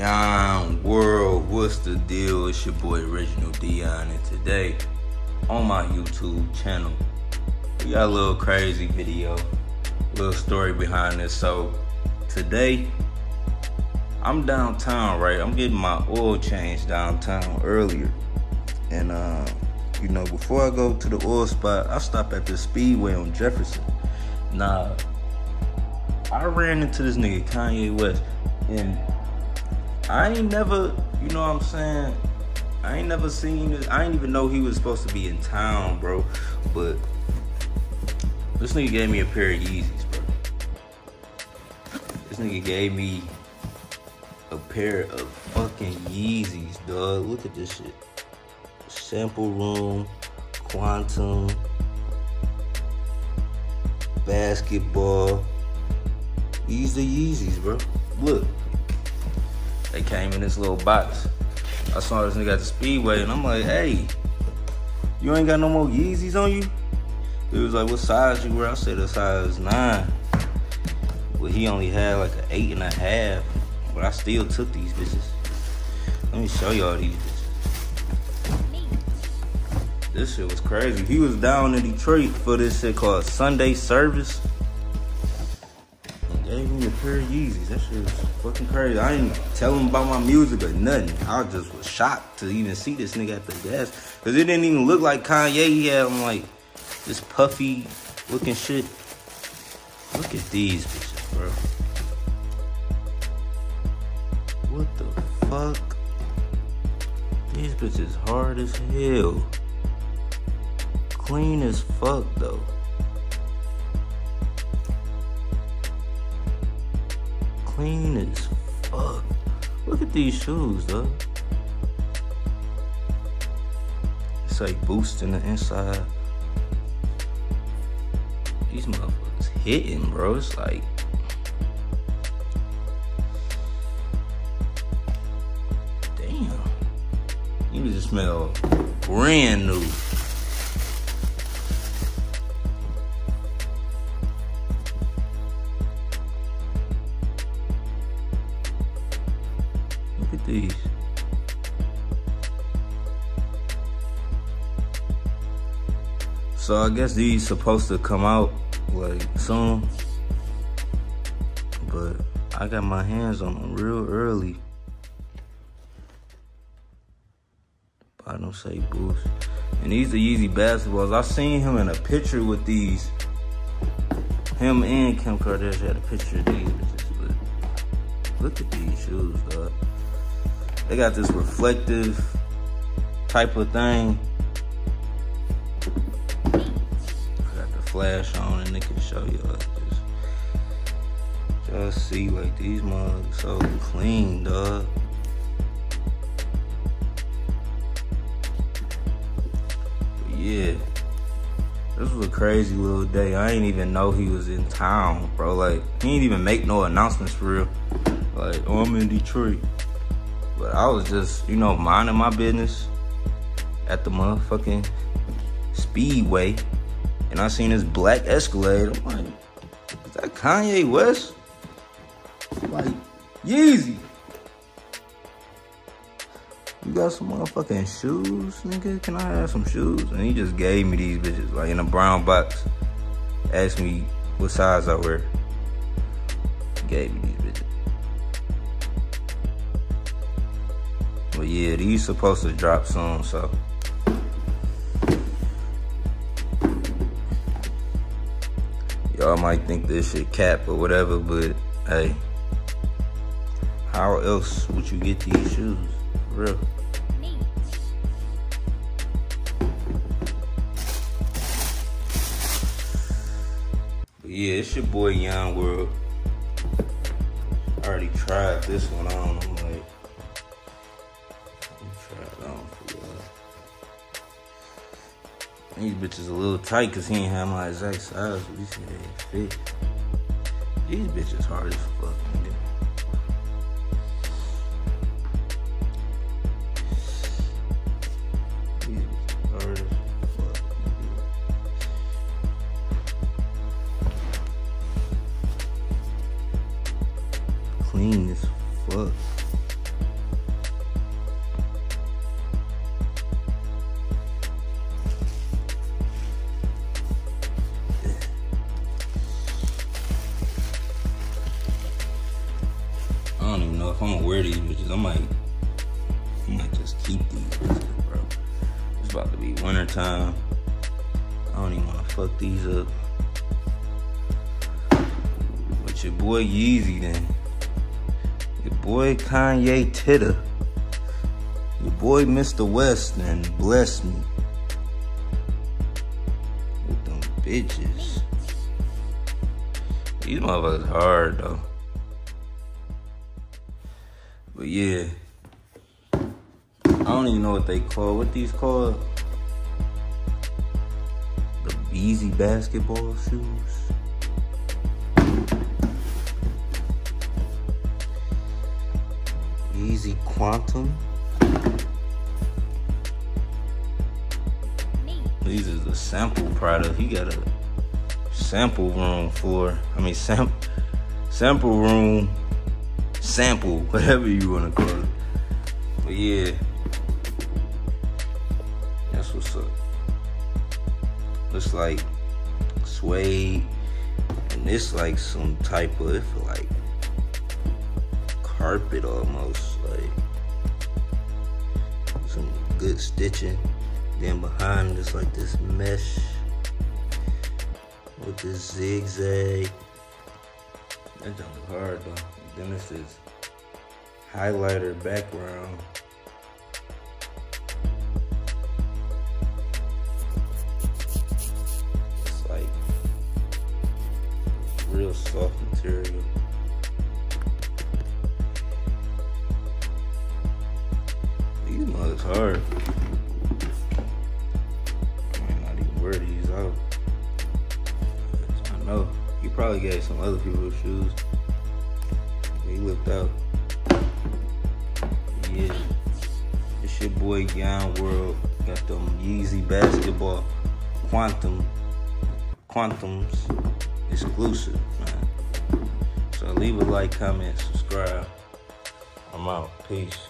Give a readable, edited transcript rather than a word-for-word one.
Yon world, what's the deal? It's your boy Original Dion, and today on my YouTube channel we got a little crazy video, little story behind this. So today I'm downtown, right? I'm getting my oil changed downtown earlier, and you know, before I go to the oil spot, I stop at the Speedway on Jefferson. Nah, I ran into this nigga Kanye West, and I ain't never, you know what I'm saying, I ain't never seen this. I ain't even know he was supposed to be in town, bro. But this nigga gave me a pair of Yeezys, bro. This nigga gave me a pair of fucking Yeezys, dog. Look at this shit. Sample Room, Quantum, Basketball. These are Yeezys, bro. Look. They came in this little box. I saw this nigga at the Speedway, and I'm like, hey, you ain't got no more Yeezys on you? He was like, what size you wear? I said a size 9. But he only had like an 8.5. But I still took these bitches. Let me show y'all these bitches. This shit was crazy. He was down in Detroit for this shit called Sunday Service. Gave me a pair of Yeezys. That shit was fucking crazy. I ain't tell him about my music or nothing. I just was shocked to even see this nigga at the gas. Cause it didn't even look like Kanye. He had on like this puffy looking shit. Look at these bitches, bro. What the fuck? These bitches hard as hell. Clean as fuck though. Clean as fuck. Look at these shoes, though. It's like boosting the inside. These motherfuckers hitting, bro. It's like, damn. You just smell brand new. Look at these. So I guess these supposed to come out like soon, but I got my hands on them real early. Bottom say boost. And these are Yeezy basketballs. I seen him in a picture with these. Him and Kim Kardashian had a picture of these bitches, but look at these shoes, dog. They got this reflective type of thing. I got the flash on and they can show you like this. Just see like these mugs so clean, dog. But yeah, this was a crazy little day. I ain't even know he was in town, bro. Like, he ain't even make no announcements for real. Like, oh, I'm in Detroit. But I was just, you know, minding my business at the motherfucking Speedway. And I seen this black Escalade. I'm like, is that Kanye West? Like, Yeezy. You got some motherfucking shoes, nigga? Can I have some shoes? And he just gave me these bitches, like in a brown box. Asked me what size I wear. Gave me these bitches. But yeah, these supposed to drop soon, so. Y'all might think this shit cap or whatever, but hey, how else would you get these shoes? For real. But yeah, it's your boy Young World. I already tried this one on. I'm like, these bitches a little tight because he ain't have my exact size, but you see they fit. These bitches hard as fuck, nigga. These bitches hard as fuck, nigga. Clean as fuck. I'm gonna wear these bitches, I might just keep these bitches, bro. It's about to be winter time. I don't even wanna fuck these up. But your boy Yeezy then. Your boy Kanye Titter. Your boy Mr. West then bless me with them bitches. These motherfuckers hard though. But yeah, I don't even know what they call. What these called? The YEEZY basketball shoes. YEEZY Quantum. These is a sample product. He got a sample room for, sample room, sample, whatever you wanna call it. But yeah, that's what's up. Looks like suede, and this like some type of, it feel like carpet almost, like some good stitching. Then behind it's like this mesh with this zigzag. That junk is hard though. Then this is highlighter background. It's like real soft material. These mugs hard. Wear these out. I know he probably gave some other people shoes. He looked out. Yeah, it's your boy Young World. Got them YEEZY basketball quantums exclusive, man. So leave a like, comment, subscribe. I'm out. Peace.